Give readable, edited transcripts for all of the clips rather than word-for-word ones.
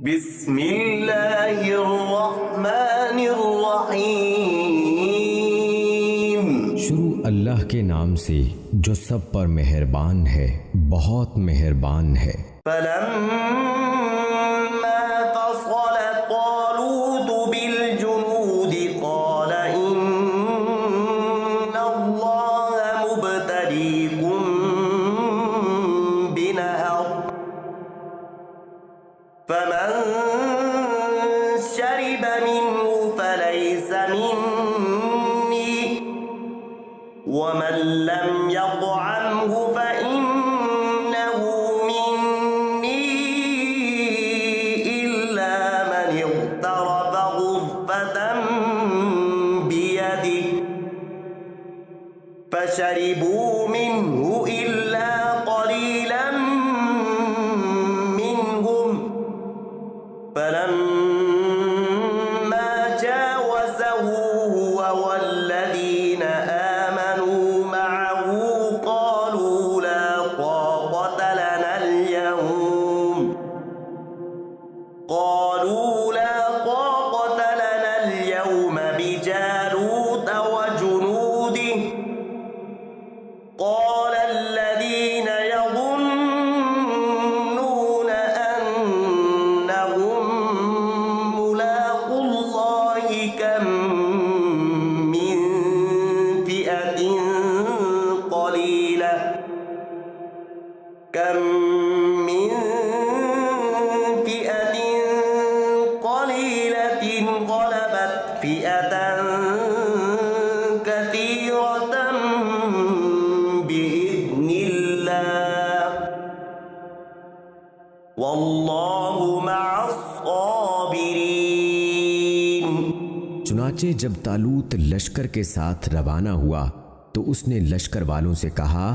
بسم اللہ الرحمن الرحیم۔ شروع اللہ کے نام سے جو سب پر مہربان ہے، بہت مہربان ہے۔ فلما فصل طالوت بالجنود قال إن الله مبتليكم بنهر فمن شرب منه فليس مني ومن لم يطعمه فإنه مني إلا من اغترف غرفة بيده فشربوا منه إلا قليلا منهم فلما جاوزه هو والذين آمنوا معه قالوا لا طاقة لنا اليوم بجالوت وجنوده قال الذين يظنون أنهم ملاقو الله كم من فئة قليلة غلبت فئة كثيرة بإذن الله والله مع الصابرين۔ چنانچہ جب طالوت لشکر کے ساتھ روانہ ہوا تو اس نے لشکر والوں سے کہا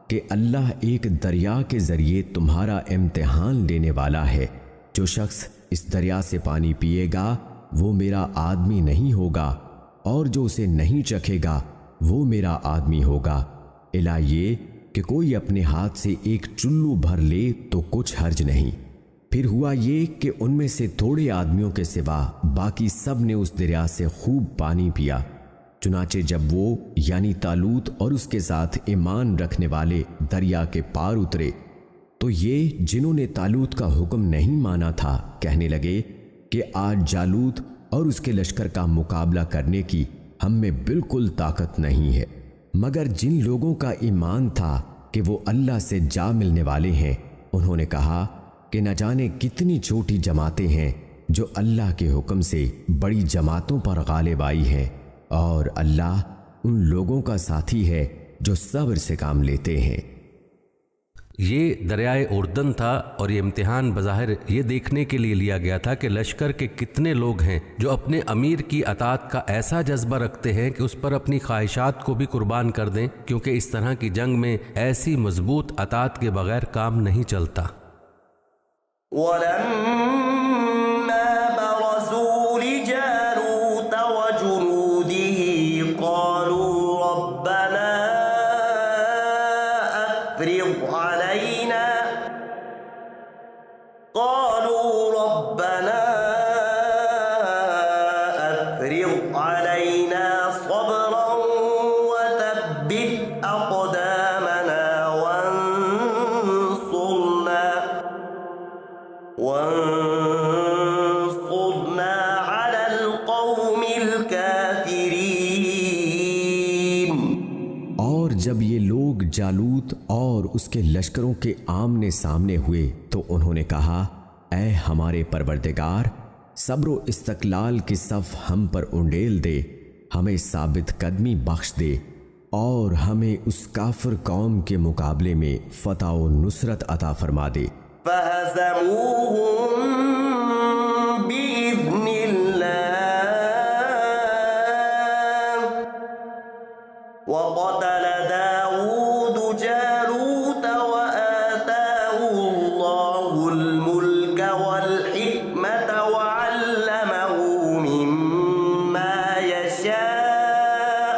کہ اللہ ایک دریا کے ذریعے تمہارا امتحان لینے والا ہے۔ جو شخص اس دریا سے پانی پیے گا وہ میرا آدمی نہیں ہوگا، اور جو اسے نہیں چکھے گا وہ میرا آدمی ہوگا، الا یہ کہ کوئی اپنے ہاتھ سے ایک چلو بھر لے تو کچھ حرج نہیں۔ پھر ہوا یہ کہ ان میں سے تھوڑے آدمیوں کے سوا باقی سب نے اس دریا سے خوب پانی پیا۔ چنانچہ جب وہ یعنی طالوت اور اس کے ساتھ ایمان رکھنے والے دریا کے پار اترے تو یہ جنہوں نے طالوت کا حکم نہیں مانا تھا کہنے لگے کہ آج جالوت اور اس کے لشکر کا مقابلہ کرنے کی ہم میں بالکل طاقت نہیں ہے۔ مگر جن لوگوں کا ایمان تھا کہ وہ اللہ سے جا ملنے والے ہیں، انہوں نے کہا کہ نہ جانے کتنی چھوٹی جماعتیں ہیں جو اللہ کے حکم سے بڑی جماعتوں پر غالب آئی ہیں، اور اللہ ان لوگوں کا ساتھی ہے جو صبر سے کام لیتے ہیں۔ یہ دریائے اردن تھا، اور یہ امتحان بظاہر یہ دیکھنے کے لیے لیا گیا تھا کہ لشکر کے کتنے لوگ ہیں جو اپنے امیر کی اطاعت کا ایسا جذبہ رکھتے ہیں کہ اس پر اپنی خواہشات کو بھی قربان کر دیں، کیونکہ اس طرح کی جنگ میں ایسی مضبوط اطاعت کے بغیر کام نہیں چلتا۔ وَلَمَّا بَرَزُوا لِجَالُوتَ وَجُنُودِهِ قَالُوا رَبَّنَا أَفْرِغْ عَلَيْنَا صَبْرًا وَثَبِّتْ أَقْدَامَنَا وَانصُرْنَا عَلَى الْقَوْمِ الْكَافِرِينَ۔ اور جب یہ لوگ جالوت اور اس کے لشکروں کے آمنے سامنے ہوئے تو انہوں نے کہا، اے ہمارے پروردگار، صبر و استقلال کی صف ہم پر انڈیل دے، ہمیں ثابت قدمی بخش دے، اور ہمیں اس کافر قوم کے مقابلے میں فتح و نصرت عطا فرما دے۔ فَهَزَمُوهُم بِإِذْنِ اللَّهِ وَقَتَلَ دَاوُودُ جَالُوتَ وَآتَاهُ اللَّهُ الْمُلْكَ وَالْحِكْمَةَ وَعَلَّمَهُ مِمَّا يَشَاءُ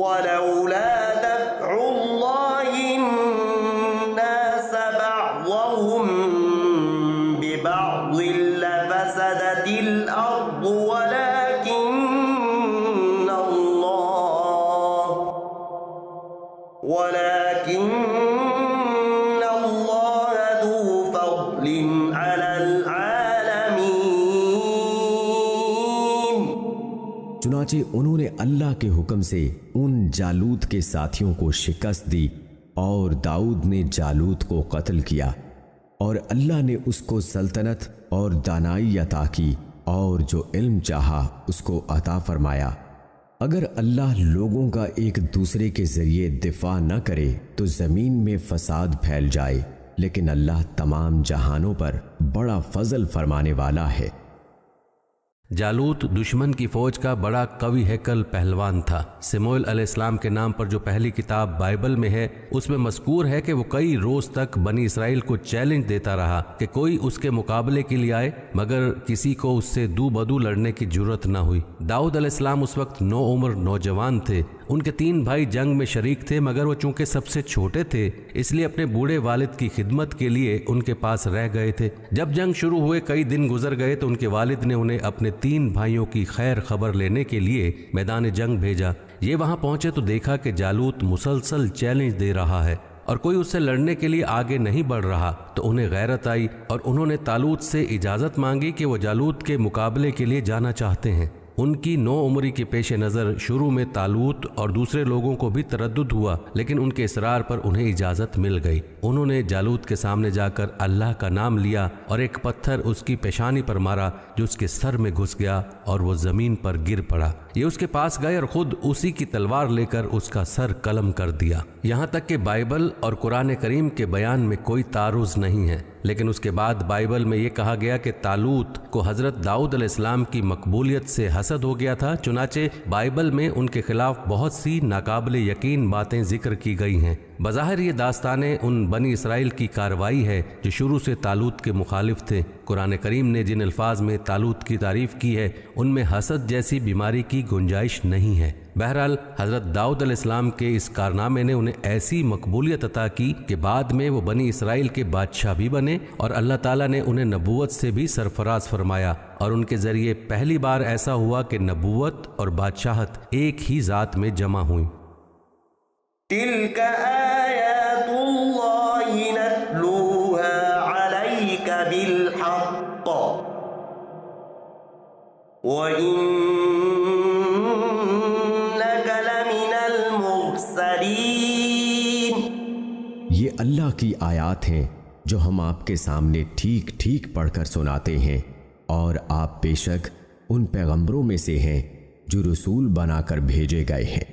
وَلَوْلَا دَفْعُ اللَّهِ النَّاسَ بَعْضَهُم فضل على العالمين. چنانچہ انہوں نے اللہ کے حکم سے ان جالوت کے ساتھیوں کو شکست دی اور داؤد نے جالوت کو قتل کیا اور اللہ نے اس کو سلطنت اور دانائی عطا کی اور جو علم چاہا اس کو عطا فرمایا. اگر اللہ لوگوں کا ایک دوسرے کے ذریعے دفاع نہ کرے تو زمین میں فساد پھیل جائے، لیکن اللہ تمام جہانوں پر بڑا فضل فرمانے والا ہے. جالوت دشمن کی فوج کا بڑا قوی ہیکل پہلوان تھا. سموئیل علیہ السلام کے نام پر جو پہلی کتاب بائبل میں ہے اس میں مذکور ہے کہ وہ کئی روز تک بنی اسرائیل کو چیلنج دیتا رہا کہ کوئی اس کے مقابلے کے لیے آئے، مگر کسی کو اس سے دو بدو لڑنے کی جرت نہ ہوئی. داؤد علیہ السلام اس وقت نوعمر نوجوان تھے. ان کے 3 بھائی جنگ میں شریک تھے، مگر وہ چونکہ سب سے چھوٹے تھے اس لیے اپنے بوڑھے والد کی خدمت کے لیے ان کے پاس رہ گئے تھے. جب جنگ شروع ہوئے کئی دن گزر گئے تو ان کے والد نے انہیں اپنے 3 بھائیوں کی خیر خبر لینے کے لیے میدان جنگ بھیجا. یہ وہاں پہنچے تو دیکھا کہ جالوت مسلسل چیلنج دے رہا ہے اور کوئی اس سے لڑنے کے لیے آگے نہیں بڑھ رہا. تو انہیں غیرت آئی اور انہوں نے طالوت سے اجازت مانگی کہ وہ جالوت کے مقابلے کے لیے جانا چاہتے ہیں. ان کی نوعمری کے پیش نظر شروع میں طالوت اور دوسرے لوگوں کو بھی تردد ہوا، لیکن ان کے اصرار پر انہیں اجازت مل گئی. انہوں نے جالوت کے سامنے جا کر اللہ کا نام لیا اور ایک پتھر اس کی پیشانی پر مارا جو اس کے سر میں گھس گیا اور وہ زمین پر گر پڑا. یہ اس کے پاس گئے اور خود اسی کی تلوار لے کر اس کا سر قلم کر دیا. یہاں تک کہ بائبل اور قرآن کریم کے بیان میں کوئی تعارض نہیں ہے، لیکن اس کے بعد بائبل میں یہ کہا گیا کہ طالوت کو حضرت داؤد علیہ السلام کی مقبولیت سے حسد ہو گیا تھا. چنانچہ بائبل میں ان کے خلاف بہت سی ناقابل یقین باتیں ذکر کی گئی ہیں. بظاہر یہ داستانیں ان بنی اسرائیل کی کارروائی ہے جو شروع سے طالوت کے مخالف تھے. قرآن کریم نے جن الفاظ میں طالوت کی تعریف کی ہے ان میں حسد جیسی بیماری کی گنجائش نہیں ہے. بہرحال حضرت داؤد علیہ السلام کے اس کارنامے نے انہیں ایسی مقبولیت عطا کی کہ بعد میں وہ بنی اسرائیل کے بادشاہ بھی بنے اور اللہ تعالیٰ نے انہیں نبوت سے بھی سرفراز فرمایا اور ان کے ذریعے پہلی بار ایسا ہوا کہ نبوت اور بادشاہت ایک ہی ذات میں جمع ہوئیں. تلك آیات اللہ نتلوها علیک بالحق وإنک لمن المرسلین. یہ اللہ کی آیات ہیں جو ہم آپ کے سامنے ٹھیک ٹھیک پڑھ کر سناتے ہیں، اور آپ بے شک ان پیغمبروں میں سے ہیں جو رسول بنا کر بھیجے گئے ہیں.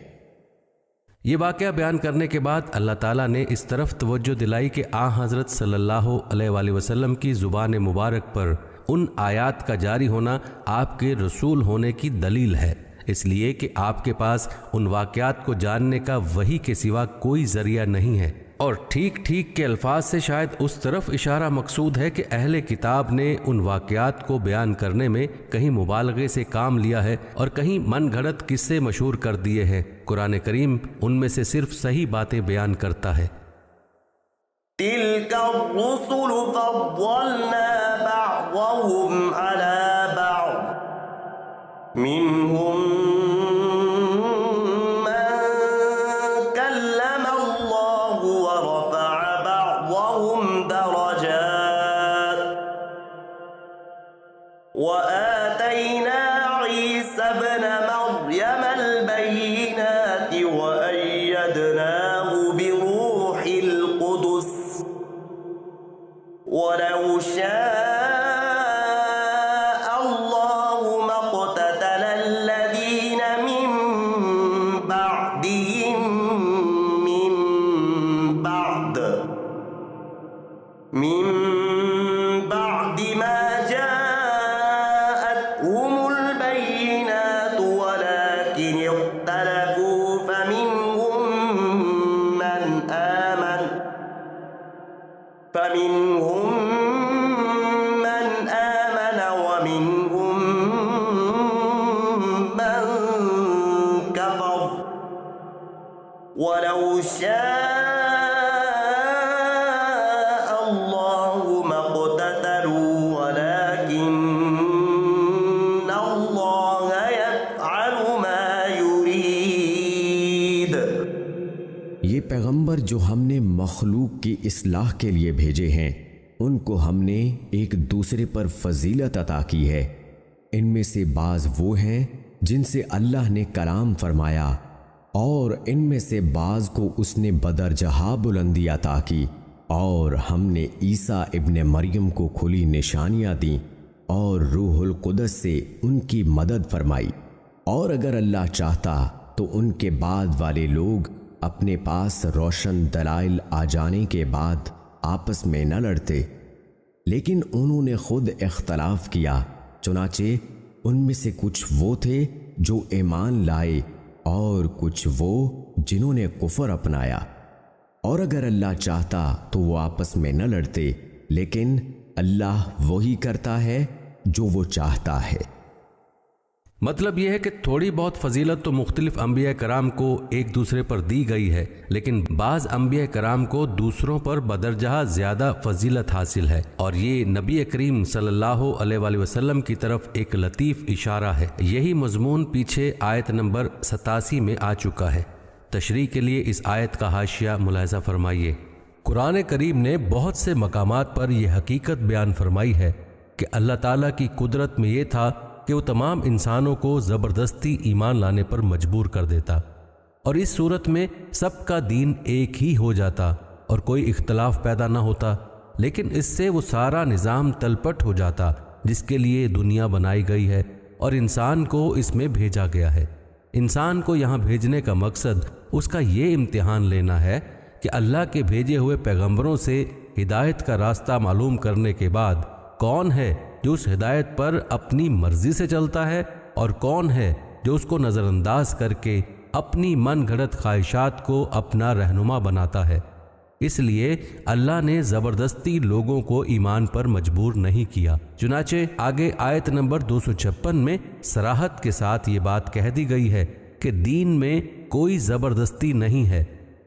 یہ واقعہ بیان کرنے کے بعد اللہ تعالیٰ نے اس طرف توجہ دلائی کہ حضرت صلی اللہ علیہ وآلہ وسلم کی زبان مبارک پر ان آیات کا جاری ہونا آپ کے رسول ہونے کی دلیل ہے، اس لیے کہ آپ کے پاس ان واقعات کو جاننے کا وحی کے سوا کوئی ذریعہ نہیں ہے. اور ٹھیک ٹھیک کے الفاظ سے شاید اس طرف اشارہ مقصود ہے کہ اہل کتاب نے ان واقعات کو بیان کرنے میں کہیں مبالغے سے کام لیا ہے اور کہیں من گھڑت قصے مشہور کر دیے ہیں. قرآن کریم ان میں سے صرف صحیح باتیں بیان کرتا ہے. تلك الرسل فضلنا بعضهم على بعض منهم وآتينا عيسى ابن مريم البينات وأيدناه بروح القدس ولو شاء الله ما اقتتل الذين من بعدهم من بعد ما جاءتهم البينات ولكن اختلفوا فمنهم من آمن ومنهم من كفر ولو شاء الله ما اقتتلوا ولكن الله يفعل ما يريد. یہ پیغمبر جو ہم نے مخلوق کی اصلاح کے لیے بھیجے ہیں ان کو ہم نے ایک دوسرے پر فضیلت عطا کی ہے۔ ان میں سے بعض وہ ہیں جن سے اللہ نے کلام فرمایا، اور ان میں سے بعض کو اس نے بدرجہ بلندی عطا کی، اور ہم نے عیسیٰ ابن مریم کو کھلی نشانیاں دیں اور روح القدس سے ان کی مدد فرمائی۔ اور اگر اللہ چاہتا تو ان کے بعد والے لوگ اپنے پاس روشن دلائل آ جانے کے بعد آپس میں نہ لڑتے، لیکن انہوں نے خود اختلاف کیا، چنانچہ ان میں سے کچھ وہ تھے جو ایمان لائے اور کچھ وہ جنہوں نے کفر اپنایا۔ اور اگر اللہ چاہتا تو وہ آپس میں نہ لڑتے، لیکن اللہ وہی کرتا ہے جو وہ چاہتا ہے۔ مطلب یہ ہے کہ تھوڑی بہت فضیلت تو مختلف انبیاء کرام کو ایک دوسرے پر دی گئی ہے، لیکن بعض انبیاء کرام کو دوسروں پر بدرجہ زیادہ فضیلت حاصل ہے، اور یہ نبی کریم صلی اللہ علیہ وآلہ وسلم کی طرف ایک لطیف اشارہ ہے۔ یہی مضمون پیچھے آیت نمبر 87 میں آ چکا ہے۔ تشریح کے لیے اس آیت کا حاشیہ ملاحظہ فرمائیے۔ قرآن کریم نے بہت سے مقامات پر یہ حقیقت بیان فرمائی ہے کہ اللہ تعالیٰ کی قدرت میں یہ تھا کہ وہ تمام انسانوں کو زبردستی ایمان لانے پر مجبور کر دیتا، اور اس صورت میں سب کا دین ایک ہی ہو جاتا اور کوئی اختلاف پیدا نہ ہوتا، لیکن اس سے وہ سارا نظام تلپٹ ہو جاتا جس کے لیے دنیا بنائی گئی ہے اور انسان کو اس میں بھیجا گیا ہے۔ انسان کو یہاں بھیجنے کا مقصد اس کا یہ امتحان لینا ہے کہ اللہ کے بھیجے ہوئے پیغمبروں سے ہدایت کا راستہ معلوم کرنے کے بعد کون ہے جو اس ہدایت پر اپنی مرضی سے چلتا ہے، اور کون ہے جو اس کو نظر انداز کر کے اپنی من گھڑت خواہشات کو اپنا رہنما بناتا ہے۔ اس لیے اللہ نے زبردستی لوگوں کو ایمان پر مجبور نہیں کیا۔ چنانچہ آگے آیت نمبر 256 میں صراحت کے ساتھ یہ بات کہہ دی گئی ہے کہ دین میں کوئی زبردستی نہیں ہے،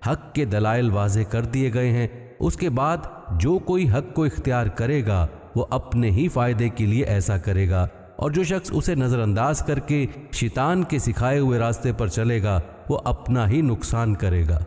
حق کے دلائل واضح کر دیے گئے ہیں۔ اس کے بعد جو کوئی حق کو اختیار کرے گا وہ اپنے ہی فائدے کے لیے ایسا کرے گا، اور جو شخص اسے نظر انداز کر کے شیطان کے سکھائے ہوئے راستے پر چلے گا وہ اپنا ہی نقصان کرے گا۔